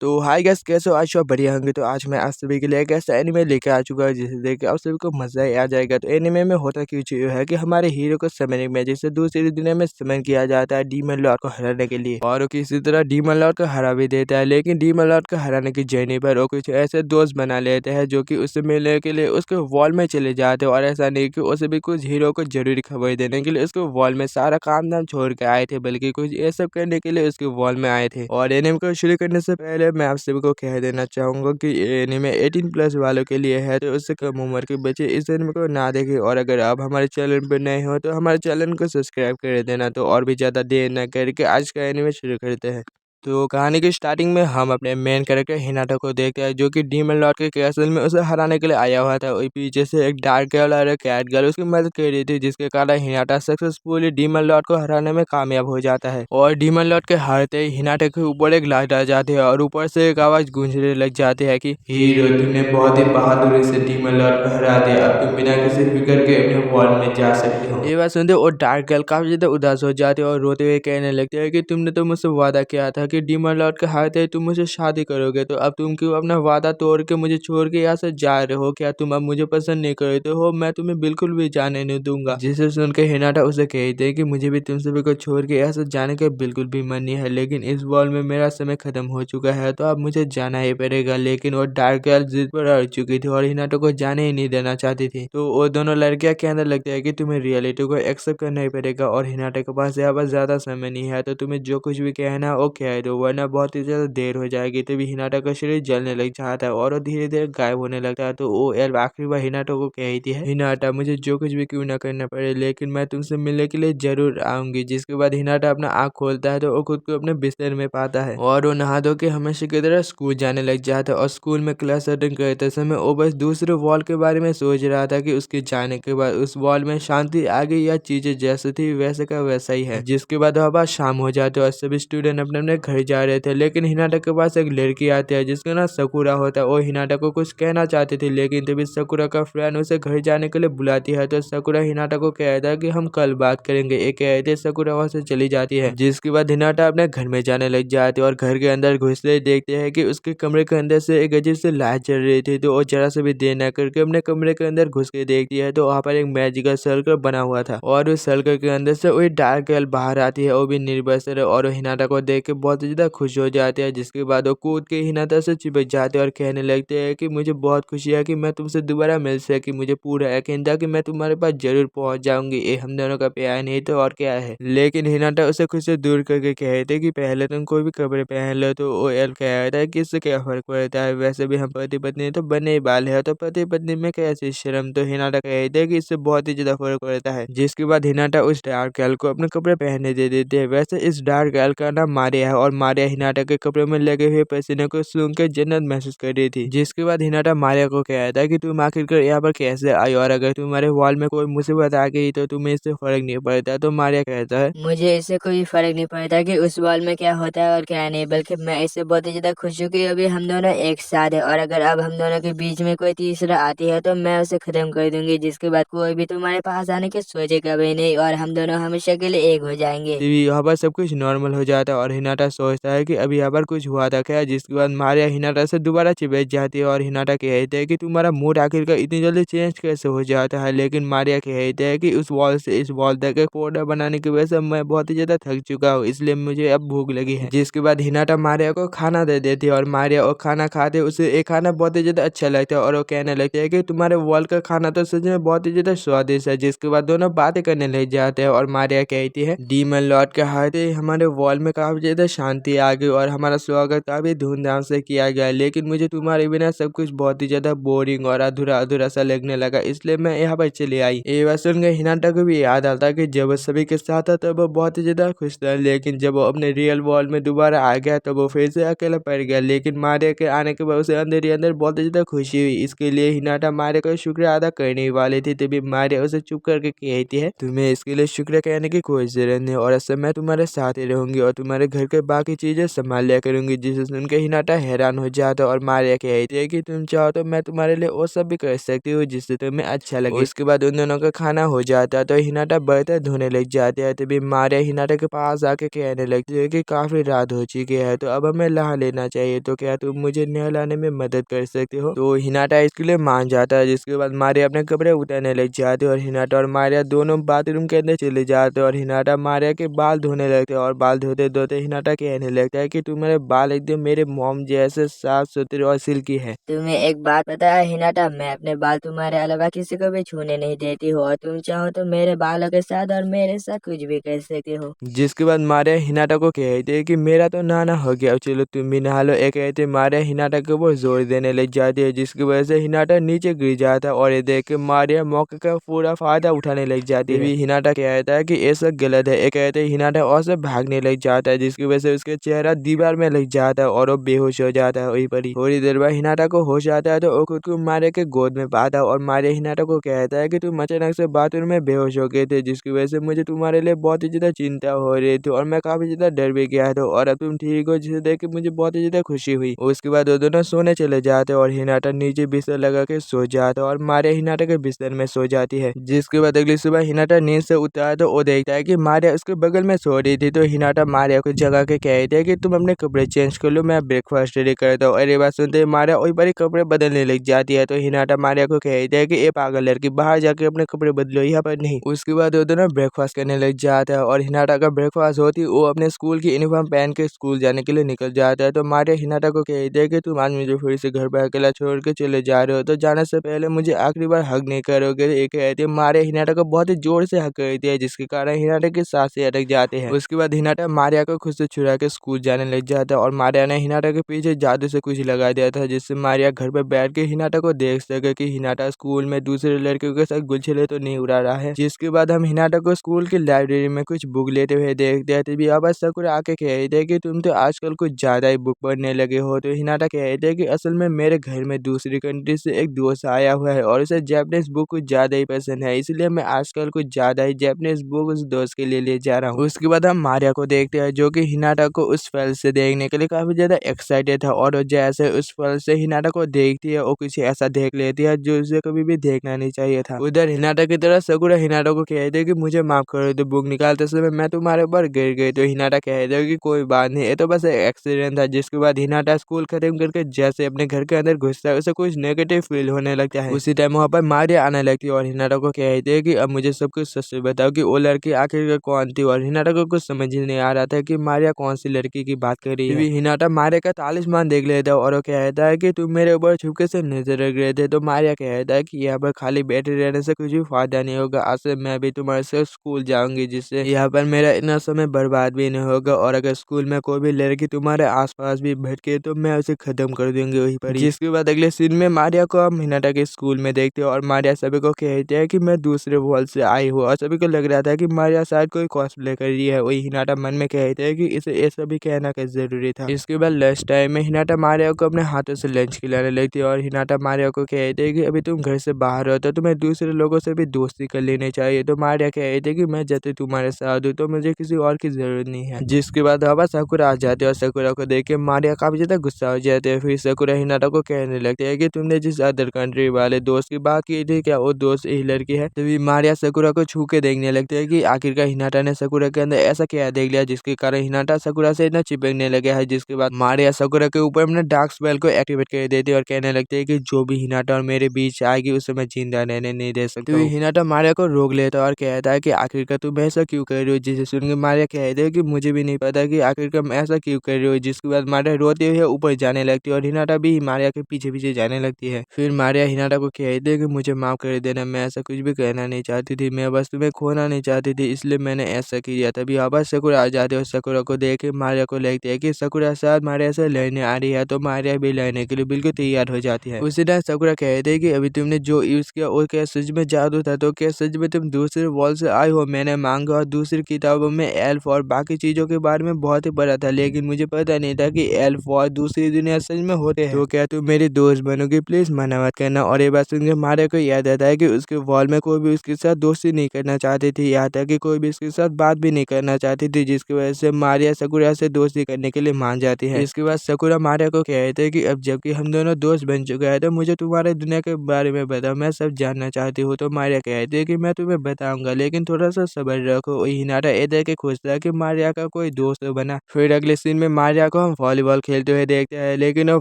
तो hi guys, कैसे हो? आज आप बढ़िया होंगे। तो आज मैं आप सभी के लिए एक ऐसा एनिमे लेके आ चुका हूँ जिसे देख के आप सभी को मजा ही आ जाएगा। तो एनिमे में होता कुछ ये है कि हमारे हीरो को समझने में जिसे दूसरी दुनिया में समन किया जाता है डीमन लॉर्ड को हराने के लिए, और वो किसी तरह डीमन लॉर्ड को हरा भी देता है। लेकिन डीमन लॉर्ड को हराने की जर्नी पर वो कुछ ऐसे दोस्त बना लेते हैं जो कि उससे मिलने के लिए उसके वॉल में चले जाते हैं। और ऐसा नहीं कि उसे भी कुछ हीरो को जरूरी खबर देने के लिए उसके वॉल में सारा काम धाम छोड़ के आए थे, बल्कि कुछ ये सब करने के लिए उसके वॉल में आए थे। और एनिमे को शुरू करने से पहले मैं आप सभी को कह देना चाहूंगा कि ये एनिमे 18+ वालों के लिए है, तो उससे कम उम्र के बच्चे इस एनिमे को ना देखें। और अगर आप हमारे चैनल पर नए हो तो हमारे चैनल को सब्सक्राइब कर देना। तो और भी ज्यादा देर न करके आज का एनिमे शुरू करते हैं। तो कहानी की स्टार्टिंग में हम अपने मेन कैरेक्टर हिनाटा को देखते हैं, जो कि डीमन लॉर्ड के कैसल में उसे हराने के लिए आया हुआ था। और पीछे से एक डार्क गर्ल और एक कैट गर्ल उसकी मदद कर रही थी, जिसके कारण हिनाटा सक्सेसफुली डीमन लॉर्ड को हराने में कामयाब हो जाता है। और डीमन लॉर्ड के हारते ही हिनाटा के ऊपर एक लाइट आ जाती है और ऊपर से एक आवाज गूंजने लग जाती है कि हीरो, तुमने बहुत ही बहादुरी से डीमन लॉर्ड को हरा दिया। अब तुम बिना किसी फिक्र के अपने वॉल में जा सकते हो। ये बात सुनते और डार्क गर्ल काफी ज्यादा उदास हो जाती है और रोते हुए कहने लगती है कि तुमने तो मुझसे वादा किया था कि डीमन लॉर्ड के हारते ही तुम मुझसे शादी करोगे, तो अब तुम क्यों अपना वादा तोड़ के मुझे छोड़ के यहाँ से जा रहे हो? क्या तुम अब मुझे पसंद नहीं करते हो? मैं तुम्हें बिल्कुल भी जाने नहीं दूंगा। जिसे सुन के हिनाटा उसे कहते हैं कि मुझे भी तुम सभी को छोड़ के यहाँ से जाने का बिल्कुल भी मन नहीं है, लेकिन इस वॉल में मेरा समय खत्म हो चुका है, तो अब मुझे जाना ही पड़ेगा। लेकिन वो डार्क गर्ल जिद पर अड़ चुकी थी और हिनाटा को जाने ही नहीं देना चाहती थी। तो वो दोनों लड़कियां कहने लगती है कि तुम्हें रियलिटी को एक्सेप्ट करना ही पड़ेगा और हिनाटा के पास यहाँ पर ज्यादा समय नहीं है, तो तुम्हें जो कुछ भी कहना है वो कह दो, वरना बहुत ही ज्यादा देर हो जाएगी। तभी हिनाटा का शरीर जलने लग जाता है और वो धीरे धीरे गायब होने लगता है। तो वो यार आखिरी बार हिनाटा को कहती है, हिनाटा मुझे जो कुछ भी क्यों ना करना पड़े, लेकिन मैं तुमसे मिलने के लिए जरूर आऊंगी। जिसके बाद हिनाटा अपना आँख खोलता है तो वो खुद को अपने बिस्तर में पाता है और वो नहा धो के हमेशा की तरह स्कूल जाने लग जाता है। और स्कूल में क्लास अटेंड करते समय वो बस दूसरे वॉल के बारे में सोच रहा था कि उसके जाने के बाद उस वॉल में शांति आ गई या चीजें जैसे थी वैसे का वैसा ही है। जिसके बाद वह शाम हो जाती है और सभी स्टूडेंट अपने अपने घर जा रहे थे, लेकिन हिनाटा के पास एक लड़की आती है जिसका नाम सकुरा होता है। वो हिनाटा को कुछ कहना चाहती थी, लेकिन तभी सकुरा का फ्रेंड उसे घर जाने के लिए बुलाती है। तो सकुरा हिनाटा को कहता है कि हम कल बात करेंगे। ये कहते सकुरा वहां से चली जाती है। जिसके बाद हिनाटा अपने घर में जाने लग जाती है और घर के अंदर घुसते ही देखते हैं कि उसके कमरे के अंदर से एक अजीब से लाइट चल रही थी। तो वो जरा से भी देर न करके अपने कमरे के अंदर घुस के देखती है, तो वहाँ पर एक मैजिकल सर्कल बना हुआ था और उस सर्कल के अंदर से वही डार्क गर्ल बाहर आती है। वो भी निर्भर और हिनाटा को देख के बहुत ज्यादा खुश हो जाते हैं। जिसके बाद वो कूद के हिनाटा से चिपक जाते हैं और कहने लगते हैं कि मुझे बहुत खुशी है कि मैं तुमसे दोबारा मिल सकी। मुझे पूरा यकीन था कि मैं तुम्हारे पास जरूर पहुंच जाऊंगी। ये हम दोनों का प्यार नहीं तो और क्या है। लेकिन हिनाटा उसे खुद से दूर करके कहते कि पहले तुम कोई भी कपड़े पहन लो। तो वो एल कहता है कि इससे क्या फर्क पड़ता है, वैसे भी हम पति पत्नी तो बने ही वाले हैं, तो पति पत्नी में कैसी शर्म। तो हिनाटा कहते हैं कि इससे बहुत ही ज्यादा फर्क पड़ता है। जिसके बाद हिनाटा उस डार्क गर्ल को अपने कपड़े पहनने दे देते हैं। वैसे इस डार्क गर्ल का नाम मारिया है और मारिया हिनाटा के कपड़े में लगे हुए पसीने को सूंघ के जन्नत महसूस कर रही थी। जिसके बाद हिनाटा मारिया को कहता है कि तुम आखिरकार यहाँ पर कैसे आई, और अगर तुम्हारे वॉल में कोई मुसीबत आ गई तो तुम्हें इससे फर्क नहीं पड़ता। तो मारिया कहता है, मुझे इससे कोई फर्क नहीं पड़ता कि उस वॉल में क्या होता है और क्या नहीं, बल्कि मैं इससे बहुत ही ज्यादा खुश हूँ कि अभी हम दोनों एक साथ है, और अगर अब हम दोनों के बीच में कोई तीसरा आती है तो मैं उसे खत्म कर दूंगी। जिसके बाद कोई भी तुम्हारे पास आने की सोचेगा भी नहीं और हम दोनों हमेशा के लिए एक हो जाएंगे। तभी यहाँ पर सब कुछ नॉर्मल हो जाता है और हिनाटा सोचता है कि अभी यहाँ पर कुछ हुआ था क्या। जिसके बाद मारिया हिनाटा से दोबारा चिपक जाती है और हिनाटा कहते हैं कि तुम्हारा मूड आखिरकार इतनी जल्दी चेंज कैसे हो जाता है। लेकिन मारिया कहते हैं कि उस वॉल से इस वॉल तक एक पाउडर बनाने की वजह से मैं बहुत ही ज्यादा थक चुका हूँ, इसलिए मुझे अब भूख लगी है। जिसके बाद हिनाटा मारिया को खाना दे देती है और मारिया वो खाना खाते उसे एक खाना बहुत ही ज्यादा अच्छा लगता है और वो कहने लगते हैं कि तुम्हारे वॉल का खाना तो सच में बहुत ही ज्यादा स्वादिष्ट है। जिसके बाद दोनों बातें करने लग जाते हैं और मारिया कहती है, डीमन लॉर्ड के हाथे हमारे वॉल में काफी ज्यादा शांति आ गई और हमारा स्वागत काफी धूमधाम से किया गया, लेकिन मुझे तुम्हारे बिना सब कुछ बहुत ही ज्यादा बोरिंग और अधूरा अधूरा सा लगने लगा, इसलिए मैं यहाँ पर चली आई। ये बात सुनकर हिनाटा को भी याद आता कि जब वो सभी के साथ था तब वो बहुत ही ज्यादा खुश था, लेकिन जब वो अपने रियल वर्ल्ड में दोबारा आ गया तब वो फिर से अकेला पड़ गया। लेकिन मारिया के आने के बाद उसे अंदर ही अंदर बहुत ही ज्यादा खुशी हुई। इसके लिए हिनाटा मारिया का शुक्रिया अदा करने वाली थी, तभी मारिया उसे चुप करके कहती है, तुम्हें इसके लिए शुक्रिया कहने की कोई जरूरत नहीं और ऐसे मैं तुम्हारे साथ ही रहूंगी और तुम्हारे घर के बाकी चीजें संभाल लिया करूंगी। जिसे सुन के हिनाटा हैरान हो जाता और मारिया कहती है कि तुम चाहो तो मैं तुम्हारे लिए वो सब भी कर सकती हूँ जिससे तुम्हें अच्छा लगे। उसके बाद उन दोनों का खाना हो जाता तो हिनाटा बर्तन धोने लग जाते हैं। तभी मारिया हिनाटा के पास आके कहने लगती है कि काफी रात हो चुकी है तो अब हमें नहा लेना चाहिए, तो क्या तुम मुझे नहलाने में मदद कर सकते हो। तो हिनाटा इसके लिए मान जाता है। जिसके बाद मारिया अपने कपड़े उतारने लग जाते और हिनाटा और मारिया दोनों बाथरूम के अंदर चले जाते और हिनाटा मारिया के बाल धोने लगते और बाल धोते धोते हिनाटा कहने लगता है कि तुम्हारे बाल एकदम मेरे मॉम जैसे साफ सुथरे और सिल्की है। तुम्हें एक बात पता है हिनाटा, मैं अपने बाल तुम्हारे अलावा किसी को भी छूने नहीं देती हूँ और तुम चाहो तो मेरे बालों के साथ और मेरे साथ कुछ भी कर सकते हो। जिसके बाद मारिया हिनाटा को कहते है कि मेरा तो नहाना हो गया, चलो तुम भी नहा लो। एक कहते मारिया हिनाटा के ऊपर जोर देने लग जाती है जिसकी वजह से हिनाटा नीचे गिर जाता है और ये देख के मारिया मौके का पूरा फायदा उठाने लग जाती है। हिनाटा कहता है कि ये सब गलत है। एक कहते हिनाटा और से भागने लग जाता है जिसकी वजह से उसके चेहरा दीवार में लग जाता है और वो बेहोश हो जाता है। वहीं पर ही थोड़ी देर बाद हिनाटा को होश आता है तो वो खुद को मारिया के गोद में पाता है और मारिया हिनाटा को कहता है कि तुम अचानक से बाथरूम में बेहोश हो गए थे जिसकी वजह से मुझे तुम्हारे लिए बहुत ही ज्यादा चिंता हो रही थी और मैं काफी ज्यादा डर भी गया था और अब तुम ठीक हो, जिसे देख के मुझे बहुत ही ज्यादा खुशी हुई। उसके बाद वो दोनों सोने चले जाते और हिनाटा नीचे बिस्तर लगा के सो जाता और मारिया हिनाटा के बिस्तर में सो जाती है। जिसके बाद अगली सुबह हिनाटा नींद से उठता है तो वो देखता है कि मारिया उसके बगल में सो रही थी। तो हिनाटा मारिया को जगा के कहते हैं कि तुम अपने कपड़े चेंज कर लो, मैं ब्रेकफास्ट रेडी करता हूँ। और ये बात सुनते ही मारिया वही पर ही कपड़े बदलने लग जाती है। तो हिनाटा मारिया को कहते हैं कि ये पागल लड़की, बाहर जाके अपने कपड़े बदलो, यहाँ पर नहीं। उसके बाद वो दोनों ब्रेकफास्ट करने लग जाता है और हिनाटा का ब्रेकफास्ट होती वो अपने स्कूल की यूनिफॉर्म पहन के स्कूल जाने के लिए निकल जाता है। तो मारिया हिनाटा को कहती है कि तुम आज मुझे फिर से घर पर अकेला छोड़ के चले जा रहे हो, तो जाने से पहले मुझे आखिरी बार हग नहीं करोगे। एक कहती है मारिया हिनाटा को बहुत ही जोर से हग करती है जिसके कारण हिनाटा की सांसें अटक जाते हैं। उसके बाद हिनाटा मारिया को खुद से छुड़ा के स्कूल जाने लग जाता है और मारिया ने हिनाटा के पीछे जादू से कुछ लगा दिया था जिससे मारिया घर पर बैठ के हिनाटा को देख सके कि हिनाटा स्कूल में दूसरे लड़कियों के साथ गुलछले तो नहीं उड़ा रहा है। जिसके बाद हम हिनाटा को स्कूल की लाइब्रेरी में कुछ बुक लेते हुए देखते हैं। तभी अब साकुरा आके कहते हैं कि तुम तो आजकल कुछ ज्यादा ही बुक पढ़ने लगे हो। तो हिनाटा कहते हैं कि असल में मेरे घर में दूसरी कंट्री से एक दोस्त आया हुआ है और उसे जापानीज बुक कुछ ज्यादा ही पसंद है, इसलिए मैं आजकल कुछ ज्यादा ही जापानीज बुक उस दोस्त के लिए ले जा रहा हूँ। उसके बाद हम मारिया को देखते हैं जो कि हिनाटा को उस फल से देखने के लिए काफी ज्यादा एक्साइटेड था और जैसे उस फल से हिनाटा को देखती है वो कुछ ऐसा देख लेती है जो उसे कभी भी देखना नहीं चाहिए था। उधर हिनाटा की तरह साकुरा हिनाटा को कहते हैं कि मुझे माफ करो, तो बुक निकालते समय मैं तुम्हारे ऊपर गिर गई। तो हिनाटा कहते हैं कि कोई बात नहीं, ये तो बस एक एक्सीडेंट था। जिसके बाद हिनाटा स्कूल खत्म करके जैसे अपने घर के अंदर घुसता है उसे कुछ नेगेटिव फील होने लगता है। उसी टाइम वहाँ पर मारिया आने लगती है और हिनाटा को कहते हैं कि अब मुझे सब कुछ सच से बताओ कि वो लड़की आखिर कौन थी। और हिनाटा को कुछ समझ ही नहीं आ रहा था कि मारिया कौन सी लड़की की बात कर रही है। हिनाटा मारिया का तालिस्मान देख लेता है और वो कहता है कि तुम मेरे ऊपर छुपके से नजर रख रहे थे। तो मारिया कहता है कि यहाँ पर खाली बैठे रहने से कुछ भी फायदा नहीं होगा, आज से मैं भी तुम्हारे साथ स्कूल जाऊंगी जिससे यहाँ पर मेरा इतना समय बर्बाद भी नहीं होगा और अगर स्कूल में कोई भी लड़की तुम्हारे आसपास भी भटके तो मैं उसे खत्म कर दूंगी वहीं पर। जिसके बाद अगले सीन में मारिया को हम हिनाटा के स्कूल में देखते हैं और मारिया सभी को कहते हैं कि मैं दूसरे वर्ल्ड से आई हूँ और सभी को लग रहा था कि मारिया शायद कोई कॉस्प्ले कर रही है। वही हिनाटा मन में कहते हैं कि इसे ये सभी कहना का जरूरी था। इसके बाद लंच टाइम में हिनाटा मारिया को अपने हाथों से लंच खिलाने लगती है और हिनाटा मारिया को कहते हैं कि अभी तुम घर से बाहर हो तो तुम्हें दूसरे लोगों से भी दोस्ती कर लेनी चाहिए। तो मारिया कहते हैं कि मैं जब तुम्हारे साथ हूँ तो मुझे किसी और की जरूरत नहीं है। जिसके बाद हवा साकुरा आ जाते हैं और साकुरा को देख के मारिया काफी ज्यादा गुस्सा हो जाते हैं। फिर साकुरा हिनाटा को कहने लगते हैं कि तुमने जिस अदर कंट्री वाले दोस्त की बात की थी क्या वो दोस्त यही लड़की है। तभी मारिया साकुरा को छू के देखने लगते है कि आखिरकार हिनाटा ने साकुरा के अंदर ऐसा क्या देख लिया जिसके कारण हिनाटा साकुरा से इतना चिपकने लगा है। जिसके बाद मारिया साकुरा के ऊपर अपने डार्क स्पेल को एक्टिवेट कर देती है और कहने लगते है कि जो भी हिनाटा और मेरे बीच आएगी उसे मैं जिंदा रहने नहीं दे सकता। हिनाटा मारिया को रोक लेता है और कहता है कि आखिरकार तुम ऐसा क्यों कर रही हो। जिसे सुन के मारिया कहते है कि मुझे भी नहीं पता कि आखिरकार मैं ऐसा क्यों कर रही हूँ। जिसके बाद मारिया रोते हुए ऊपर जाने लगती है और हिनाटा भी मारिया के पीछे पीछे जाने लगती है। फिर मारिया हिनाटा को कहती है कि मुझे माफ कर देना, मैं ऐसा कुछ भी कहना नहीं चाहती थी, मैं बस तुम्हें खोना नहीं चाहती थी इसलिए मैंने ऐसा किया। तभी वापस साकुरा आ जाते और साकुरा को देख के मारिया को लगता है कि साकुरा साथ मारिया से लड़ने आ रही है। तो मारिया भी लड़ने के लिए बिल्कुल तैयार हो जाती है। उसी टाइम साकुरा कहते हैं कि अभी तुमने जो यूज किया और क्या सच में जादू था, तो क्या सच में तुम दूसरे वर्ल्ड से आए हो। मैंने मांगा और दूसरी किताबों में एल्फ और बाकी चीजों के बारे में बहुत ही पढ़ा था लेकिन मुझे पता नहीं था कि एल्फ और दूसरी दुनिया सच में होते हैं। तो क्या तुम मेरी दोस्त बनोगी, प्लीज मना मत करना। और ये बात सुनकर मारिया को याद आता है कि उसके वर्ल्ड में कोई भी उसके साथ दोस्ती नहीं करना चाहती थी, यहाँ तक कि कोई भी उसके साथ बात भी नहीं करना चाहती थी। जिसकी वजह से मारिया सकुरा से दोस्ती करने के लिए मान जाती है। इसके बाद सकुरा मारिया को कहते हैं कि अब जबकि हम दोनों दोस्त बन चुके हैं तो मुझे तुम्हारे दुनिया के बारे में बताओ, मैं सब जानना चाहती हूँ। तो मारिया कहती है कि मैं तुम्हें बताऊंगा लेकिन थोड़ा सा सब्र रखो। हिनाटा इधर के खुश था कि मारिया का कोई दोस्त बना। फिर अगले सीन में मारिया को हम वॉलीबॉल खेलते हुए देखते हैं, लेकिन वो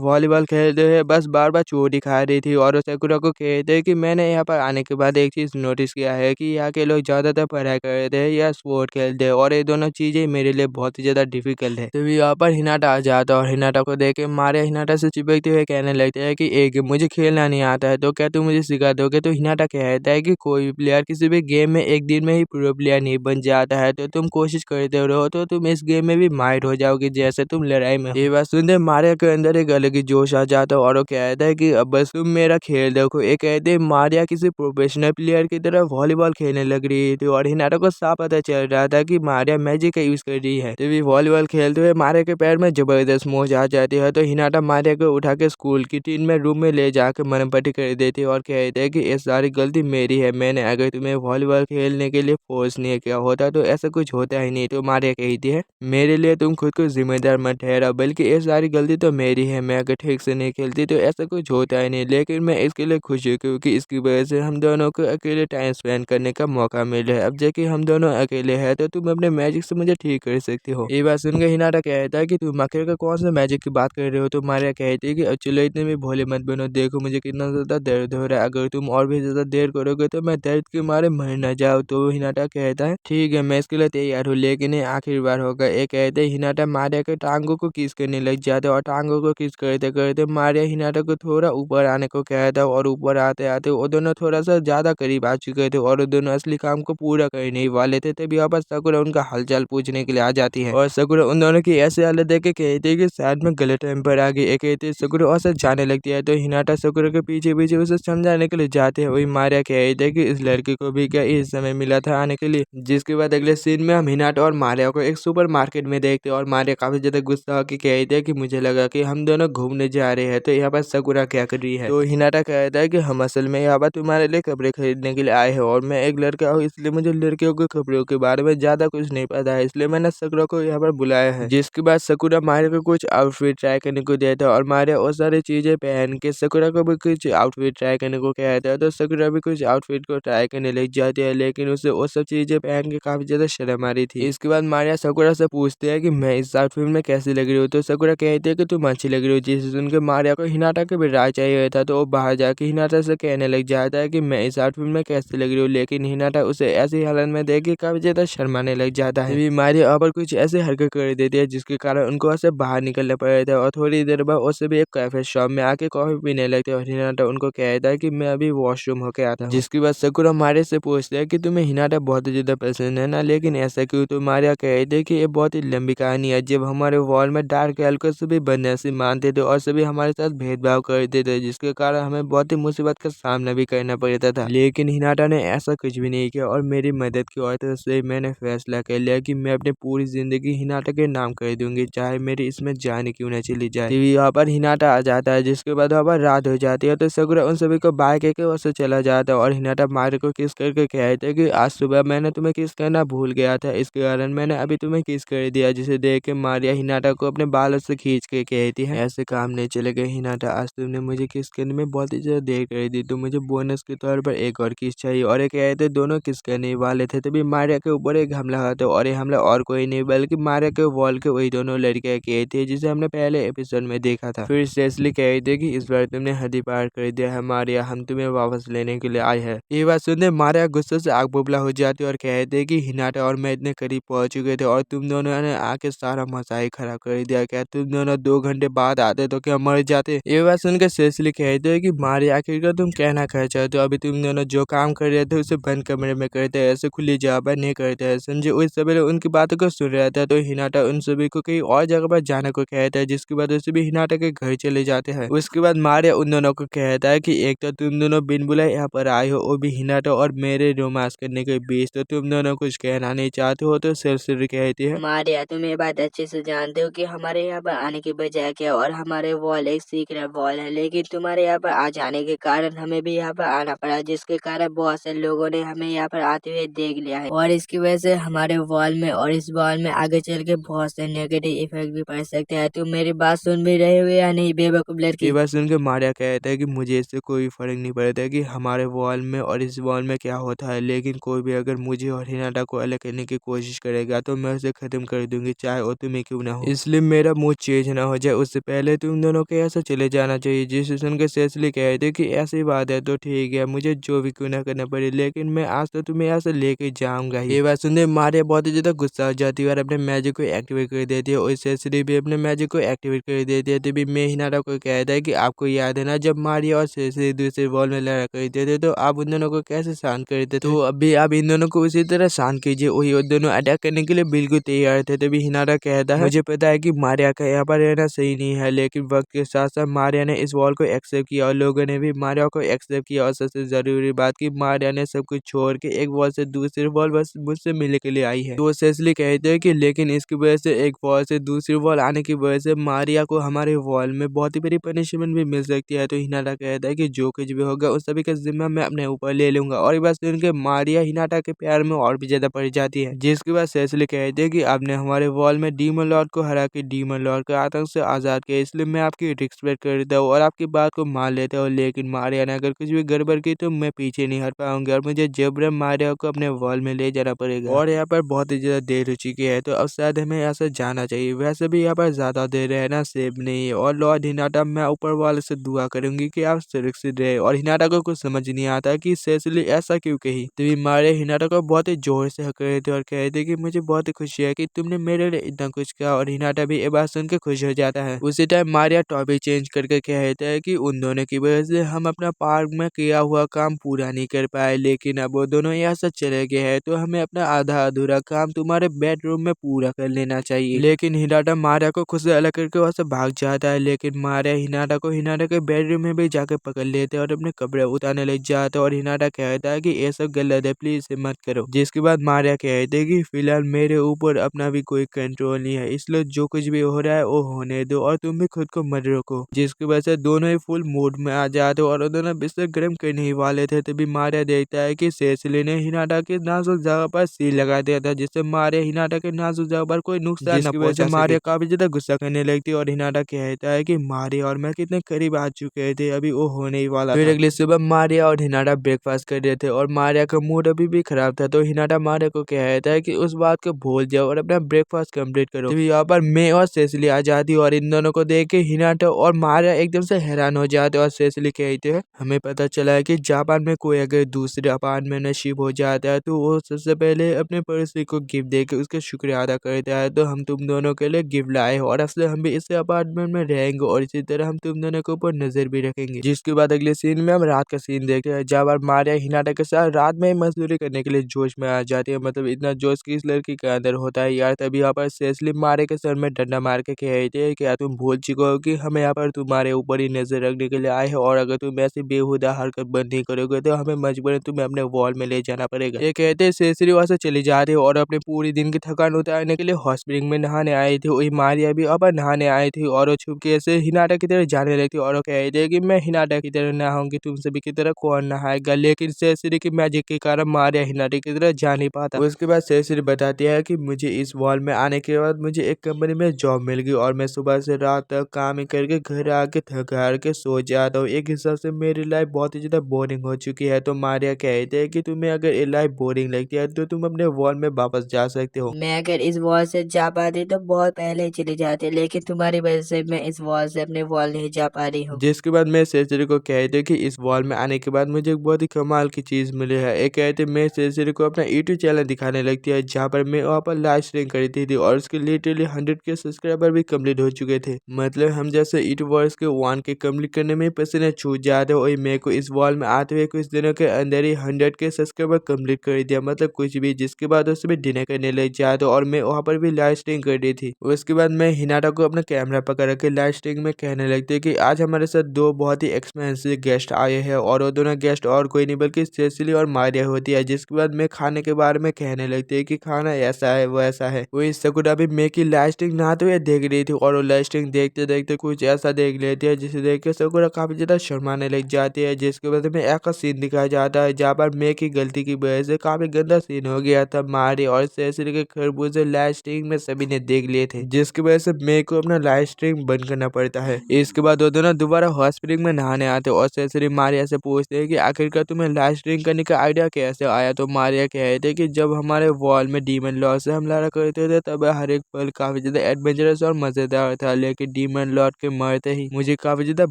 वॉलीबॉल खेलते हुए बस बार बार चोट ही खा रही थी। और वो सकुरा को कहते हैं कि मैंने यहाँ पर आने के बाद एक चीज नोटिस किया है कि यहाँ के लोग ज्यादातर पढ़ाई करते हैं या स्पोर्ट खेलते हैं, और ये दोनों चीजें मेरे लिए बहुत ही ज्यादा डिफिकल्ट है। तो यहाँ पर हिनाटा आ जाता है और हिनाटा को देख के मारिया हिनाटा से चिपकते हुए कहने लगते हैं कि एक मुझे खेलना नहीं आता है तो क्या तुम मुझे सिखा दोगे। तो हिनाटा कहता है कि कोई भी प्लेयर किसी भी गेम में एक दिन में ही प्रो प्लेयर नहीं बन जाता है, तो तुम कोशिश करते रहो तो तुम इस गेम में भी माहिर हो जाओगे जैसे तुम लड़ाई में। ये बात सुनते मारिया के अंदर एक अलग ही जोश आ जाता है और वो कहता है कि अब बस तुम मेरा खेल देखो। ये कहते मारिया किसी प्रोफेशनल प्लेयर की तरह वॉलीबॉल खेलने लग रही थी और हिनाटा को साफ पता चल रहा था कि मारिया मैजिक का यूज कर रही है। तभी वॉलीबॉल खेलते हुए मारिया के पैर में जबरदस्त मोच आ जाती है, तो हिनाटा मारिया को उठा के स्कूल की टीम में रूम में ले जाकर मरहम पट्टी कर देती है और कहते हैं कि ये सारी गलती मेरी है, मैंने अगर तुम्हें वॉलीबॉल खेलने के लिए फोर्स नहीं किया होता तो ऐसा कुछ होता ही नहीं। तो मारिया कहती है मेरे लिए तुम खुद को जिम्मेदार मत ठहरा, बल्कि ये सारी गलती तो मेरी है, मैं अगर ठीक से नहीं खेलती तो ऐसा कुछ होता ही नहीं। लेकिन मैं इसके लिए खुश हूँ क्योंकि इसकी वजह से हम दोनों को अकेले टाइम स्पेंड करने का मौका मिला है। अब जबकि हम दोनों अकेले हैं तो तुम अपने मैजिक से मुझे ठीक कर सकती हो। ये बात सुनकर हिनाटा कहता है कि तुम आखिर का कौन सा मैजिक की बात कर रहे हो। तो मारिया कहती है कि अब चलो इतने भी भोले मत बनो, देखो मुझे कितना ज्यादा दर्द हो रहा है, अगर तुम और भी ज्यादा देर करोगे तो मैं दर्द के मारे मर न जाऊँ। तो हिनाटा कहता है ठीक है मैं इसके लिए तैयार हूँ, लेकिन ये आखिरी बार होगा। ये कहते हिनाटा मारिया के टांगों को किस करने लग जाते और टांगों को किस करते करते मारिया हिनाटा को थोड़ा ऊपर आने को कहता है और ऊपर आते आते वो दोनों थोड़ा सा ज्यादा करीब आ चुके थे और वो दोनों असली काम को पूरा करने ही वाले थे। तभी यहाँ पर सकुरा उनका हालचाल पूछने के लिए आ जाती है और सकुरा उन दोनों की ऐसी हालत देख के कहती है कि शायद मैं गलत टाइम पर आ गई। एक कहती सकुरा और से जाने लगती है, तो हिनाटा सकुरा के पीछे पीछे उसे समझाने के लिए जाते हैं। वही मारिया कहती है कि इस लड़की को भी क्या इस समय मिला था आने के लिए। जिसके बाद अगले सीन में हम हिनाटा और मारिया को एक सुपर मार्केट में देखते हैं और मारिया काफी ज्यादा गुस्सा होकर कहती है कि मुझे लगा कि हम दोनों घूमने जा रहे हैं तो यहाँ पर सकुरा क्या कर रही है। तो हिनाटा कहता है कि हम असल में यहाँ पर तुम्हारे लिए कपड़े खरीदने के लिए आए हैं और मैं एक लड़का हूँ, इसलिए मुझे लड़कियों के कपड़ों के बारे में ज्यादा कुछ नहीं पता है, इसलिए मैंने सकुरा को यहाँ पर बुलाया है। जिसके बाद सकुरा मारिया को कुछ आउटफिट ट्राई करने को देता है और मारिया वो सारी चीजें पहन के सकुरा को भी कुछ आउटफिट ट्राई करने को कहता है। तो सकुरा भी कुछ आउटफिट को ट्राई करने लग जाती है, लेकिन उसे वो सब चीजें पहन के काफी ज्यादा शर्म आ रही थी। इसके बाद मारिया सकुरा से पूछती है कि मैं इस आउटफिट में कैसी लग रही हूँ। तो सकुरा कहती है कि तुम अच्छी लग रही हो। जिसे सुनकर मारिया को हिनाटा के भी राय चाहिए था, तो वो बाहर जाके हिनाटा से कहने लग जाता है कि मैं इस आउटफिट में कैसी लग रही हूँ, लेकिन हिनाटा उसे ऐसी हालत में देख के काफी ज्यादा शर्माने लग जाता है। मारिया पर कुछ ऐसे हरकत कर देती है जिसके कारण उनको उससे बाहर निकलना पड़ा था और थोड़ी देर बाद उससे भी एक कैफे शॉप में आके कॉफी पीने लगते और हिनाटा उनको कहता है कि मैं अभी वॉशरूम होके आता हूँ। जिसके बाद सकुरा मारिया से पूछता है कि तुम्हें हिनाटा बहुत ही ज्यादा पसंद है ना, लेकिन ऐसा क्यों। तो मारिया कहते है कि ये बहुत ही लंबी कहानी है। जब हमारे वॉल में डार्क एल्को सभी बदनसीब मानते थे और सभी हमारे साथ भेदभाव करते थे, जिसके कारण हमें बहुत ही मुसीबत का सामना भी करना पड़ता था, लेकिन हिनाटा ने ऐसा कुछ भी नहीं किया और मेरी मदद की और तरफ से मैंने फैसला कर लिया कि मैं अपनी पूरी जिंदगी हिनाटा के नाम कर दूंगी, चाहे मेरी इसमें जान क्यों न चली जाए। यहाँ पर हिनाटा आ जाता है, जिसके बाद वहाँ पर रात हो जाती है। तो सकुरा उन सभी को बाय करके वहाँ से चला जाता है और हिनाटा मारिया को किस करके कहते हैं कि आज सुबह मैंने तुम्हें किस करना भूल गया था, इसके कारण मैंने अभी तुम्हें किस कर दिया। जिसे देख के मारिया हिनाटा को अपने बालों से खींच के कहती है ऐसे काम नहीं चलेगा हिनाटा, आज तुमने मुझे किस करने में बहुत ही ज्यादा देर कर दी, तो मुझे बोनस के तौर पर एक और किस चाहिए। और एक कहते दोनों किस करने वाले थे, तभी मारिया के ऊपर एक हमला होता है और ये हमला और कोई नहीं बल्कि मारिया के वॉल के वही दोनों लड़कियां किए थे जिसे हमने पहले एपिसोड में देखा था। फिर सेसली कहती है कि इस बार तुमने हद ही पार कर दिया है मारिया, हम तुम्हें वापस लेने के लिए आए हैं। ये बात सुनते मारिया गुस्से से आग बुबला हो जाती है और कहते हैं कि हिनाटा और मैं इतने करीब पहुंच चुके थे और तुम दोनों ने आके सारा मजा ही खराब कर दिया, क्या तुम दोनों 2 घंटे बाद आते तो क्या मर जाते। ये बात सुनकर सेसली कहते हैं कि मारिया आखिरकार तुम कहना क्या चाहते हो, अभी तुम दोनों जो काम कर रहे थे उसे बंद कमरे में करते हैं, ऐसे खुली जगह पर नहीं करते हैं। संजय उस सवेरे उनकी बातों को सुन रहा था, तो हिनाटा उन सभी को कहीं और जगह पर जाने को कहता है, जिसके बाद उसे भी हिनाटा के घर चले जाते हैं। उसके बाद मारिया उन दोनों को कहता है कि एक तो तुम दोनों बिन बुलाए यहाँ पर आए हो, वो भी हिनाटा और मेरे रोमांस करने के बीच, तो तुम दोनों कुछ कहना नहीं चाहते हो। तो सेसली कहती है मारिया तुम ये बात अच्छे से जानते हो कि हमारे यहाँ पर आने की वजह क्या, और हमारे वॉल एक सीक्रेट वॉल है, लेकिन तुम्हारे यहाँ पर आ जाने के कारण हमें भी यहाँ पर आना पड़ा, जिसके कारण बहुत से लोगों ने हमें यहाँ पर आते हुए देख लिया है और इसकी वजह से हमारे वॉल में और इस वॉल में आगे चल के बहुत से नेगेटिव इफेक्ट भी पड़ सकते हैं। तुम मेरी बात सुन भी रहे हो या नहीं बेवकूफ ये लड़की? बात सुन के मारिया कहता है कि मुझे इससे कोई फर्क नहीं पड़ता है कि हमारे वॉल में और इस वॉल में क्या होता है, लेकिन कोई भी अगर मुझे और हिनाटा को अलग करने की कोशिश करेगा तो मैं उसे खत्म कर दूंगी, चाहे वो तुम्हें क्यों ना हो। इसलिए मेरा मूड चेंज ना हो जाए उससे पहले तुम दोनों के ऐसा चले जाना चाहिए। जिसे सुन के सेसिली कहते हैं कि ऐसी बात है तो ठीक है, मुझे जो भी क्यों ना करना पड़े, लेकिन मैं आज तो तुम्हें ऐसे लेके जाऊंगा ही। ये बात सुनते मारिया बहुत ही ज्यादा गुस्सा हो जाती है और अपने मैजिक को एक्टिवेट कर देती है और सेसिली भी अपने मैजिक को एक्टिवेट कर देती है। तभी मैं हिनाटा को कहता है कि आपको याद है ना जब मारिया और सेसिली दूसरे वॉल में लड़ा करते थे तो आप उन दोनों को कैसे शांत करते थे, तो अभी आप इन दोनों को उसी तरह शांत कीजिए। वही वो दोनों अटैक करने के लिए बिल्कुल तैयार थे। तभी हिनाटा कहता है मुझे पता है कि मारिया का यहाँ पर रहना सही नहीं है, लेकिन वक्त के साथ साथ मारिया ने इस वॉल को एक्सेप्ट किया और लोगों ने भी मारिया को एक्सेप्ट किया। और सबसे जरूरी बात की मारिया ने सब कुछ छोड़ के एक वॉल से दूसरी वॉल बस मुझसे मिलने के लिए आई है। तो सेसिली कहते हैं कि लेकिन इसकी वजह से एक वॉल से दूसरी वॉल आने की वजह से मारिया को हमारे वॉल में बहुत ही बड़ी पनिशमेंट भी मिल सकती है। तो हिनाटा कहता है कि जो कुछ भी होगा उस सभी का जिम्मा मैं अपने ऊपर ले लूंगा। और ये बात सुन के मारिया हिनाटा के प्यार में और भी ज्यादा पड़ जाती है, जिसके बाद सेसिली कहते हैं कि आपने हमारे वॉल में डीमन लॉर्ड को हरा के डीमन लॉर्ड के आतंक से आजाद किया, इसलिए मैं आपकी रिस्पेक्ट करता हूँ और आपकी बात को मान लेता हूँ। लेकिन मारिया ने अगर कुछ भी गड़बड़ की तो मैं पीछे नहीं हट पाऊंगी और मुझे जबरन मारिया को अपने वॉल में ले जाना पड़ेगा। और यहाँ पर बहुत ही ज्यादा देर हो चुकी है तो अब शायद हमें यहाँ से जाना चाहिए। वैसे भी यहाँ पर ज्यादा देर रहना सेफ नहीं है। और लॉर्ड हिनाटा मैं ऊपर वाले से दुआ करूंगी कि आप सुरक्षित रहे। और हिनाटा को कुछ समझ नहीं आता कि सेसिली ऐसा क्यों कही। तभी मारिया हिनाटा को बहुत ही जोर से हक रहे थे और कह रहे थे कि मुझे बहुत ही खुशी है कि तुमने मेरे लिए इतना कुछ किया। और हिनाटा भी ये बात सुन के खुश हो जाता है। उसी टाइम मारिया टॉपिक चेंज करके कहता है कि उन दोनों की वजह से हम अपना पार्क में किया हुआ काम पूरा नहीं कर पाए, लेकिन अब वो दोनों यहाँ से चले गए हैं तो हमें अपना आधा अधूरा काम तुम्हारे बेडरूम में पूरा कर लेना चाहिए। लेकिन हिनाटा मारिया को खुद से अलग करके वहां से भाग जाता है, लेकिन मारिया हिनाटा को हिनाटा के बेडरूम में भी जाकर पकड़ लेते हैं और अपने कपड़े उतारने लग जाते हैं। और हिनाटा कहता है कि ये सब गलत है, प्लीज इसे मत करो। जिसके बाद मारिया कहते हैं कि फिलहाल मेरे ऊपर अपना भी कोई कंट्रोल नहीं है, इसलिए जो कुछ भी हो रहा है वो होने दो और तुम भी खुद को मत रोको। जिसकी वजह से दोनों ही फुल मूड में आ जाते और दोनों बिस्तर गर्म करने ही वाले थे। तभी मारिया देखता है कि सेसिली ने हिनाटा के नाजुक जगह पर सील लगा दिया था, जिससे मारिया हिनाटा के नाजुक जगह पर कोई नुकसान न पहुंचा सके। मारिया काफी ज्यादा गुस्सा करने लगती है और हिनाटा कहता है कि मारिया और मैं कितने करीब आ चुके थे, अभी वो होने ही वाला था। फिर अगली सुबह मारिया और हिनाटा ब्रेकफास्ट कर रहे थे और मारिया का मूड अभी भी खराब था, तो हिनाटा मारिया को कहता है कि उस बात को भूल जाओ और अपना ब्रेकफास्ट कंप्लीट करो। तभी यहाँ पर मैं और सेसिली आ जाती और इन दोनों को देख के हिनाटा और मारिया एकदम से हैरान हो जाते और सेसिली कहते हैं हमें पता चला है कि जापान में कोई अगर दूसरे अपार्टमेंट में नसीब हो जाता है तो वो सबसे पहले अपने पड़ोसी को गिफ्ट देके उसका शुक्रिया अदा करता है। तो हम तुम दोनों के लिए गिफ्ट लाए हो और अब से हम भी इस अपार्टमेंट में रहेंगे और इसी तरह हम तुम दोनों के ऊपर नजर भी रखेंगे। जिसके बाद अगले सीन में हम रात का सीन देखते हैं, जहाँ पर मारिया हिनाटा के साथ रात में मजदूरी करने के लिए जोश में आ जाती है। मतलब इतना जोश की इस लड़की के अंदर होता है यार। तभी यहाँ पर सेसिली मारिया के सर में डंडा मार के कहते हैं क्या तुम भूल चुके हो कि हम यहाँ पर तुम्हारे ऊपर ही नजर रखने के लिए आए हैं, और अगर तुम ऐसी बेहुदा हरकत बंद नहीं करोगे तो हमें मजबूरन तुम्हें अपने वॉल में ले जाना पड़ेगा। ये कहते सेसिली वहां से चली जाती है और अपने पूरी दिन की थकान उतारने के लिए हॉट स्प्रिंग में नहाने आई थी। वही मारिया भी अब नहाने आई थी और वो छुपके से हिनाटा की तरह जाने लगी थी और वो कहते कि मैं हिनाटा की तरह नहाऊंगी, तुम सभी की तरह कौन नहाएगा। लेकिन सेसिली की मैजिक के कारण मारिया हिनाटा की तरह जा नहीं पाता। उसके बाद सेसिली बताती है कि मुझे इस वॉल में आने के बाद मुझे एक कंपनी में जॉब मिल गई और मैं सुबह से रात तक काम करके घर आके थक हार के सो जाता हूँ। एक हिसाब से मेरी लाइफ बहुत ही ज्यादा बोरिंग हो चुकी है। तो मारिया कहते हैं कि तुम्हें अगर ये लाइफ बोरिंग लगती है तो तुम अपने वॉल में वापस जा सकते हो। मैं अगर इस वॉल से जा पाती तो बहुत पहले ही चली जाती, लेकिन तुम्हारी वजह से मैं इस वॉल से अपने वॉल नहीं जा पा रही हूँ। जिसके बाद मैं सेसिली को कहते कि इस वॉल में आने के बाद मुझे एक बहुत ही कमाल की चीज मिली है। एक कहते मैं सेसिली को अपना यूट्यूब चैनल दिखाने लगती है, जहाँ पर मैं वहाँ पर लाइव स्ट्रीम करती थी और उसके लिटरली 100 के सब्सक्राइबर भी कम्प्लीट हो चुके थे। मतलब हम जैसे यूट्यूबर्स के 1 के कम्प्लीट करने में पसीने छूट जाते, वही मेरे को इस वॉल में आते हुए कुछ दिनों के अंदर ही 100 के सब्सक्राइबर कम्प्लीट कर दिया, मतलब कुछ भी। जिसके बाद उससे भी डिनर करने लग जाते और मैं वहाँ पर भी लाइव स्ट्रीम कर रही थी। उसके बाद मैं हिनाटा को अपना कैमरा पकड़ के लाइव स्ट्रीम में कहने लगती कि आज हमारे साथ दो बहुत ही एक्सपेंसिव गेस्ट आए हैं और वो दोनों गेस्ट और कोई नहीं बल्कि सेसिली और मारिया होती है। जिसके बाद मैं खाने के बारे में कहने लगती है कि खाना ऐसा है वैसा है। वही सकुरा भी मैं की लाइव स्ट्रीम नहाते हुए देख रही थी और वो लाइव स्ट्रीम देखते देखते कुछ ऐसा देख लेती है जिसे देख के सकुरा काफी ज्यादा शर्माने लग जाती है। जिसके बाद में एक सीन दिखाया जाता है जहाँ पर मैं की गलती की वजह से काफी गंदा सीन हो गया था। मारिया और सेसिली के खरबूजे लाइव स्ट्रीम में सभी ने देख लिए थे, जिसकी वजह से मेरे को अपना लाइव स्ट्रीम बंद करना पड़ता है। इसके बाद वो दोनों दोबारा हॉट स्प्रिंग में नहाने आते और सेसरी मारिया से पूछते हैं कि आखिरकार तुम्हें लाइव स्ट्रीम करने का आइडिया कैसे आया। तो मारिया कहते हैं कि जब हमारे वॉल में डीमन लॉर्ड से हमला करते थे तब हर एक पल काफी ज्यादा एडवेंचरस और मजेदार था, लेकिन डीमन लॉर्ड के मरते ही मुझे काफी ज्यादा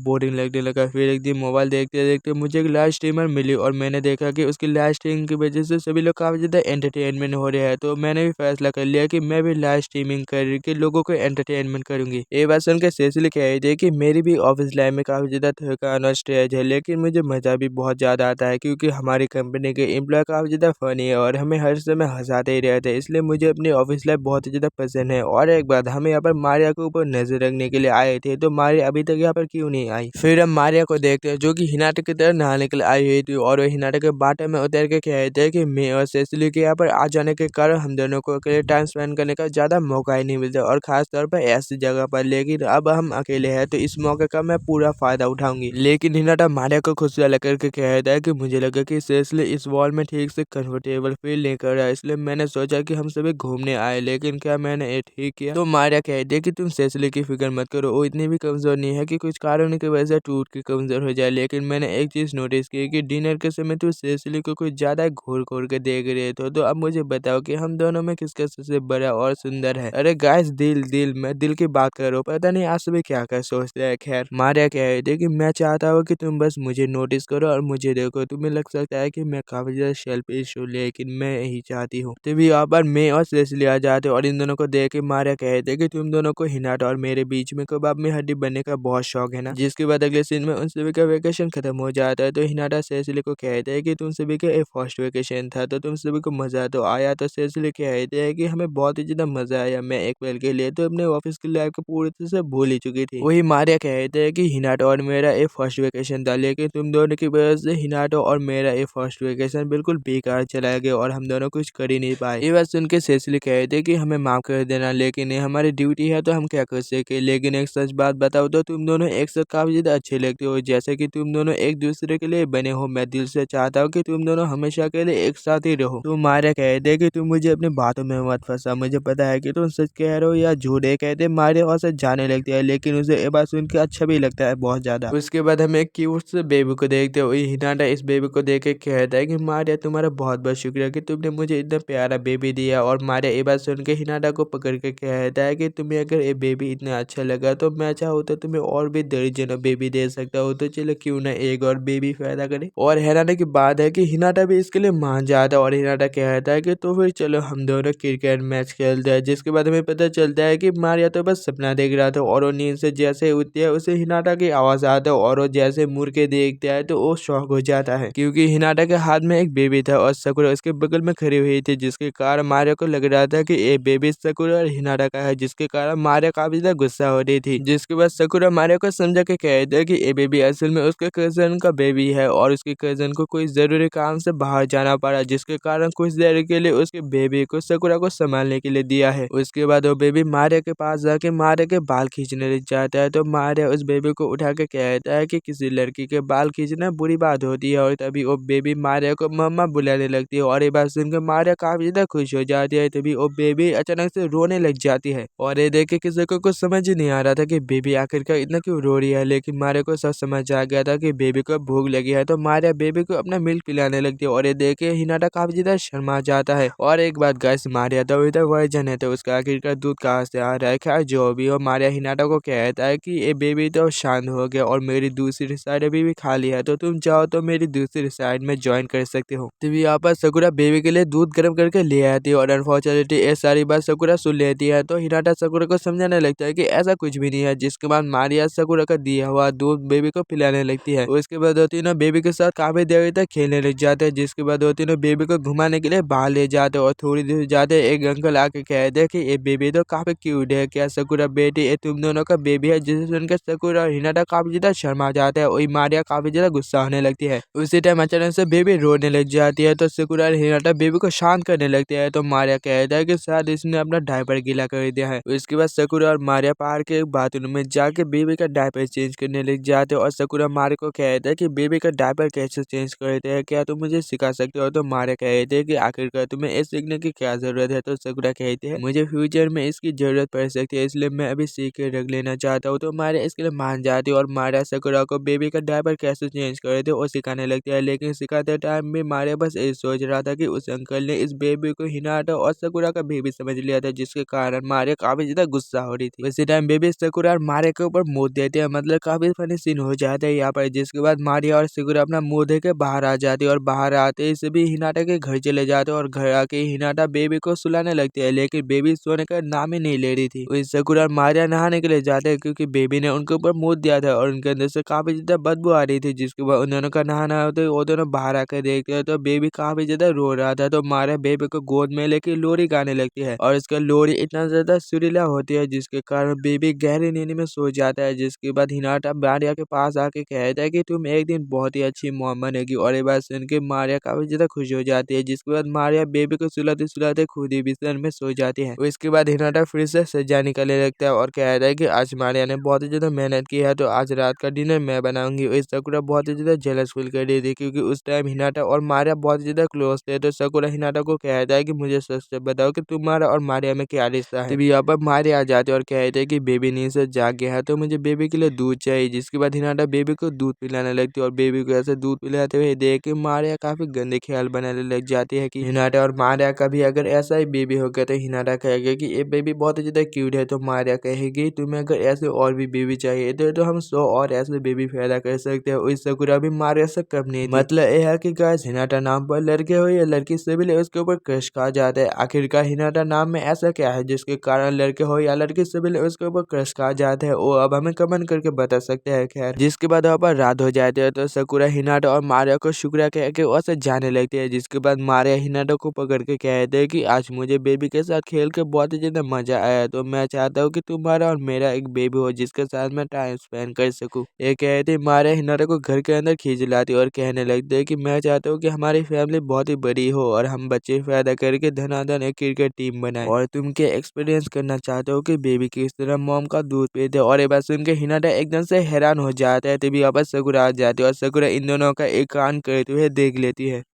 बोरिंग लगने लगा। फिर एक दिन मोबाइल देखते देखते मुझे एक लाइव स्ट्रीमर मिली और मैंने देखा कि उसकी लाइव स्ट्रीमिंग की वजह से सभी लोग काफी ज्यादा एंटरटेनमेंट हो रहे हैं। तो मैंने भी फैसला कर लिया कि मैं भी लाइव स्ट्रीमिंग करके लोगों को एंटरटेनमेंट करूंगी। ये बात सुनकर सेसिली कह रही थी कि मेरी भी ऑफिस लाइफ में काफी ज्यादा थकान और स्ट्रेस है, लेकिन मुझे मजा भी बहुत ज्यादा आता है क्योंकि हमारी कंपनी के एम्प्लॉय काफी ज्यादा फनी है और हमें हर समय हंसाते ही रहते हैं, इसलिए मुझे अपनी ऑफिस लाइफ बहुत ही ज्यादा पसंद है। और एक बात, हम यहाँ पर मारिया के ऊपर नजर रखने के लिए आए थे, तो मारिया अभी तक यहाँ पर क्यों नहीं आई। फिर हम मारिया को देखते हैं जो कि हिनाटा की तरह नहाने के लिए आई हुई थी और वो हिनाटा के बाटे में उतर के कहते हैं कि मैं और सेसिली के यहाँ पर आ जाने के कारण हम दोनों को अकेले टाइम स्पेंड करने का ज्यादा मौका ही नहीं मिलता और खास तौर पर ऐसी जगह पर, लेकिन अब हम अकेले हैं तो इस मौके का मैं पूरा फायदा उठाऊंगी। लेकिन हिनाटा मारिया को खुश करके कहता है कि मुझे लगा कि सेसिली इस वॉल में ठीक से कंफर्टेबल फील नहीं कर रहा है, इसलिए मैंने सोचा कि हम सभी घूमने आए, लेकिन क्या मैंने ये ठीक किया। तो मारिया कहती है कि तुम सेसिली की फिक्र मत करो, वो इतनी भी कमजोर नहीं है कि कुछ कारणों की वजह से टूट के कमजोर हो जाए। लेकिन मैंने एक चीज नोटिस की कि डिनर के समय तू सेसिली को कुछ ज्यादा घूर घूर के देख रहे थे। तो अब मुझे बताओ कि हम दोनों में किसका सबसे बड़ा और सुंदर है। अरे गाइस, दिल मैं दिल की बात कर रहा हूँ, पता नहीं आज सुबह क्या क्या सोचते हैं। खैर, मारिया कह रही थी कि मैं चाहता हूँ कि तुम बस मुझे नोटिस करो और मुझे देखो। तुम्हें लग सकता है कि मैं काफी ज्यादा सेल्फिश हूँ, लेकिन मैं यही चाहती हूँ। तभी यहाँ पर मैं और सेसिली आ जाते और इन दोनों को देख के मारिया कहते कि तुम दोनों को हिनाटा और मेरे बीच में कबाब में हड्डी बनने का बहुत शौक है ना। जिसके बाद अगले सीन में उन सभी का वेकेशन खत्म हो जाता है। तो हिनाटा सेसिली को कहते हैं कि तुम सभी का एक फर्स्ट वेकेशन था तो तुम सभी को मजा तो आया। तो सेसिली कहते हैं कि हमें बहुत ही ज्यादा मजा आया, मैं एक पल के लिए तो अपने ऑफिस की लाइफ को पूरी तरह से भूल ही चुकी थी। वही मारिया कहते हैं कि हिनाटा और मेरा एक फर्स्ट वेकेशन था, लेकिन तुम दोनों की वजह से हिनाटा और मेरा एक फर्स्ट वेकेशन बिल्कुल बेकार चला गया और हम दोनों कुछ कर ही नहीं पाए। ये बात सुन के सेसिली कहते हैं कि हमें माफ कर देना, लेकिन ये हमारी ड्यूटी है तो हम क्या कर सके। लेकिन एक सच बात बताओ तो तुम दोनों एक साथ काफी ज्यादा अच्छे लगते हो, जैसे कि तुम दोनों एक दूसरे के लिए बने हो। मैं दिल से चाहता हूँ कि तुम दोनों हमेशा के लिए एक साथ ही रहो। तुम मारिया कहते कि तुम मुझे अपनी बातों में मत फंसा, मुझे पता है कि तुम सच कह रहे हो या झूठ। कहते मारिया वहां से जाने लगती है, लेकिन उसे ये बात सुन के अच्छा भी लगता है बहुत ज्यादा। उसके बाद हमें एक क्यूट से बेबी को देखते हुए हिनाटा इस बेबी को देख के कहता है कि मारिया तुम्हारा बहुत बहुत शुक्रिया कि तुमने मुझे इतना प्यारा बेबी दिया। और मारिया ये बात सुन के हिनाटा को पकड़ के कहता है कि तुम्हें अगर ये बेबी इतना अच्छा लगा तो मैं चाहूँ तो तुम्हें और भी दर्जनों बेबी दे सकता हूँ, तो चलो क्यों ना एक और बेबी पैदा करे। और हैरानी की बात है कि हिनाटा भी इसके लिए मान जाता है और हिनाटा कहता है कि तो फिर चलो हम दोनों क्रिकेट मैच खेलते हैं। जिसके बाद हमें पता चलता है कि मारिया तो बस सपना देख रहा था और वो नींद से जैसे उठती है उसे हिनाटा की आवाज आता है और वो जैसे मुड़ के देखता है तो वो शॉक हो जाता है क्योंकि हिनाटा के हाथ में एक बेबी था और सकुरा उसके बगल में खड़ी हुई थी, जिसके कारण मारिया को लग रहा था कि ये बेबी सकुरा और हिनाटा का है, जिसके कारण मारिया काफी ज्यादा गुस्सा हो रही थी। जिसके बाद सकुरा मारिया को समझा के कहता है कि ये बेबी असल में उसके कजन का बेबी है और उसके कजन को कोई जरूरी काम से बाहर जाना पड़ा, जिसके कारण कुछ देर के लिए उसके बेबी को सकुरा को संभालने के लिए दिया है। उसके बाद वो बेबी मारिया के पास जाके मारिया के बाल खींचने लग जाता है। तो मारिया उस बेबी को उठा के कहता है कि किसी लड़की के बाल खींचना बुरी बात होती है और तभी वो बेबी मारिया को मम्मा बुलाने लगती है और ये बात सुनकर मारिया काफी ज्यादा खुश हो जाती है। तभी वो बेबी अचानक से रोने लग जाती है और ये देख के किसी को कुछ समझ ही नहीं आ रहा था कि बेबी आखिरकार इतना क्यों रो रही है, लेकिन मारिया को सब समझ आ गया था कि बेबी को भूख लगी है। तो मारिया बेबी को अपना मिल्क पिलाने लगती है और ये देख के हिनाटा काफी ज्यादा शर्मा जाता है। और एक बात गाइस, मारिया तो अभी तक वर्जन है तो उसका आखिरकार दूध कहाँ से आ रहा है। खैर जो भी हो, मारिया हिनाटा को कहता है कि ये बेबी तो शांत हो गया और मेरी दूसरी साइड अभी भी खाली है, तो तुम चाहो तो मेरी दूसरी साइड में ज्वाइन कर सकते हो। तभी यहाँ पर सकुरा बेबी के लिए दूध गर्म करके ले आती है और अनफॉर्चुनेटली ये सारी बात सकुरा सुन लेती है। तो हिनाटा सकुरा को समझाने लगता है कि ऐसा कुछ भी नहीं है, जिसके बाद मारिया सकुरा का दिया हुआ दूध बेबी को पिलाने लगती है। उसके बाद वो तीनों बेबी के साथ काफी देर तक खेलने लग जाते हैं, जिसके बाद वो तीनों बेबी को घुमाने के लिए बाहर ले जाते हैं और थोड़ी देर जाते एक अंकल आके कहते हैं कि ये बेबी तो काफी क्यूट है, क्या सकुरा बेटी ये तुम दोनों का बेबी है। जिसे सुनकर सकुरा और हिनाटा काफी ज्यादा शर्मा जाता है। वही मारिया काफी ज्यादा गुस्सा होने लगती है। उसी टाइम अचानक से बेबी रोने लग जाती है तो सकुरा और हिनाटा बेबी को शांत करने लगते हैं। तो मारिया कहता है कि शायद इसने अपना डायपर गीला कर दिया है। उसके बाद सकुरा और मारिया पार के बाथरूम में जाके बेबी का डायपर चेंज करने लग जाते हैं और सकुरा मारिया को कहता है कि बेबी का डायपर कैसे चेंज करते हैं, क्या तुम मुझे सिखा सकते हो। तो मारिया कहते हैं कि आखिरकार तुम्हें ये सीखने की क्या जरूरत है। तो सकुरा कहते हैं मुझे फ्यूचर में इसकी जरूरत पड़ सकती है, इसलिए मैं अभी सीख के रख लेना चाहता हूँ। तो मारिया इसके लिए मान जाती है और मारिया सकुरा को बेबी का डायपर कैसे चेंज करे थे वो सिखाने लगती है। लेकिन सिखाते टाइम भी मारिया बस यही सोच रहा था कि उस अंकल ने इस बेबी को हिनाटा और सकुरा का बेबी समझ लिया था, जिसके कारण मारिया काफी ज्यादा गुस्सा हो रही थी। उसी टाइम बेबी सकुरा और मारिया के ऊपर मुंह देते हैं, मतलब काफी फनी सीन हो जाता है यहाँ पर। जिसके बाद मारिया और सकुरा अपना मुंह दे के बाहर आ जाती है और बाहर आते ही सभी हिनाटा के घर चले जाते हैं और घर आके हिनाटा बेबी को सुलाने लगती है, लेकिन बेबी सोने का नाम ही नहीं ले रही थी। वही सकुरा और मारिया नहाने के लिए जाते हैं क्योंकि बेबी ने उनके ऊपर मुंह दिया था और उनके अंदर से काफी ज्यादा बदबू आ रही थी। जिसके बाद उन दोनों का नहाना होता है, वो दोनों बाहर आकर देखते हैं तो बेबी काफी ज्यादा रो रहा था। तो मारिया बेबी को गोद में लेके लोरी गाने लगती है और इसका लोरी इतना ज्यादा सुरीला होती है जिसके कारण बेबी गहरी नींद में सो जाता है। जिसके बाद हिनाटा मारिया के पास आके कहता है कि तुम एक दिन बहुत ही अच्छी मॉम बनेगी, और ये बात सुन के मारिया काफी ज्यादा खुश हो जाती है। जिसके बाद मारिया बेबी को सुलाते सुलाते खुद ही बिस्तर में सो जाती है। इसके बाद हिनाटा फिर से सज्जा निकलने लगता है और कहता है कि आज मारिया ने बहुत ही ज्यादा मेहनत की है, तो आज रात का डिनर मैं बनाऊंगी। और सकुरा बहुत ही ज्यादा जेलस फील कर रही थी क्योंकि उस टाइम हिनाटा और मारिया बहुत ज्यादा क्लोज थे। तो सकुरा हिनाटा को कहता है कि मुझे सच से बताओ कि तुम्हारा और मारिया में क्या रिश्ता है। तभी यहाँ पर मारिया आ जाते और कहते हैं कि बेबी नींद से जाग गया है तो मुझे बेबी के लिए दूध चाहिए। जिसके बाद हिनाटा बेबी को दूध पिलाने लगती है और बेबी को ऐसे दूध पिलाते हुए देख के मारिया काफी गंदे ख्याल बनाने लग जाती है कि हिनाटा और मारिया का भी अगर ऐसा ही बेबी हो गया। तो हिनाटा कहेगा कि ये बेबी बहुत ही ज्यादा क्यूट है, तो मारिया कहेगी तुम्हें अगर ऐसे और भी बेबी चाहिए तो हम 100 और ऐसे बेबी पैदा कर सकते हैं। इस सकुरा भी मारिया से कम नहीं थी। मतलब यह है कि गाइस हिनाटा नाम पर लड़के हो या लड़की से भी उसके ऊपर क्रश खा जाता है। आखिरकार हिनाटा नाम में ऐसा क्या है जिसके कारण लड़के हो या लड़की से भी उसके ऊपर क्रश खा जाता है, वो अब हमें कमेंट करके बता सकते हैं। खैर जिसके बाद वहाँ पर रात हो जाती है तो सकुरा हिनाटा और मारिया को शुक्रिया कह के वहाँ से जाने लगती है। जिसके बाद मारिया हिनाटा को पकड़ के कहते हैं कि आज मुझे बेबी के साथ खेल के बहुत ही ज्यादा मजा आया, तो मैं चाहता हूँ कि तुम्हारा और मेरा एक बेबी हो जिसके साथ मैं टाइम स्पेंड कर सकूँ। ये कहते मारिया हिनाटा को घर के अंदर खींच लाती और कहने लगते है कि मैं चाहता हूँ कि हमारी फैमिली बहुत ही बड़ी हो और हम बच्चे पैदा करके धनाधन एक क्रिकेट टीम बनाए, और तुम क्या एक्सपीरियंस करना चाहते हो कि बेबी किस तरह मॉम का दूध पीते। और ये बात सुन के हिनाटा एकदम से हैरान हो जाता है। तभी वापस सकुरा आ जाती है और सकुरा इन दोनों का एक कान करते हुए देख लेती है।